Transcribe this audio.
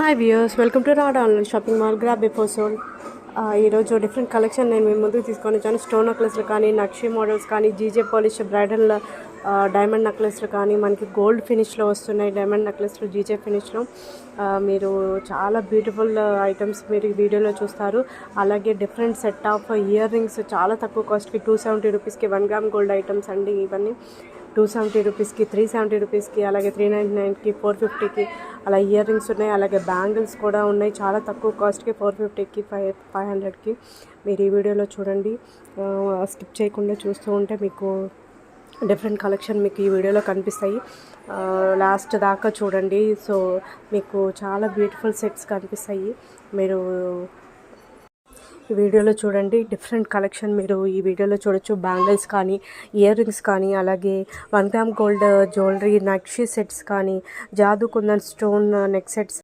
Hi viewers, welcome to rad online shopping mall. Grab before sold. ఈరోజు different collection నేను మీ ముందుకు తీసుకొని వచ్చాను. స్టోన్ నెక్లెస్లు కానీ, నక్షి మోడల్స్ కానీ, జీజే పాలిష్ బ్రైడల్ డైమండ్ నెక్లెస్లు కానీ, మనకి గోల్డ్ ఫినిష్లో వస్తున్నాయి. డైమండ్ నెక్లెస్లు జీజే ఫినిష్లో మీరు చాలా బ్యూటిఫుల్ ఐటమ్స్ మీరు ఈ వీడియోలో చూస్తారు. అలాగే different set of ear rings చాలా తక్కువ కాస్ట్కి 270 రూపీస్కి 1 గ్రామ్ గోల్డ్ ఐటమ్స్ అండి. ఇవన్నీ 270 రూపీస్కి, 370 రూపీస్కి, అలాగే 399కి, 450కి అలా ఇయర్ రింగ్స్ ఉన్నాయి. అలాగే బ్యాంగిల్స్ కూడా ఉన్నాయి చాలా తక్కువ కాస్ట్కి 450కి, 500కి. మీరు ఈ వీడియోలో చూడండి, స్కిప్ చేయకుండా చూస్తూ ఉంటే మీకు డిఫరెంట్ కలెక్షన్ మీకు ఈ వీడియోలో కనిపిస్తాయి. లాస్ట్ దాకా చూడండి. సో మీకు చాలా బ్యూటిఫుల్ సెట్స్ కనిపిస్తాయి. మీరు ఈ వీడియోలో చూడండి, డిఫరెంట్ కలెక్షన్ మీరు ఈ వీడియోలో చూడొచ్చు. బ్యాంగిల్స్ కానీ, ఇయర్ రింగ్స్ కానీ, అలాగే 1 గ్రామ్ గోల్డ్ జ్యువెలరీ నక్షి సెట్స్ కానీ, జాదు కుందన్ స్టోన్ నెక్ సెట్స్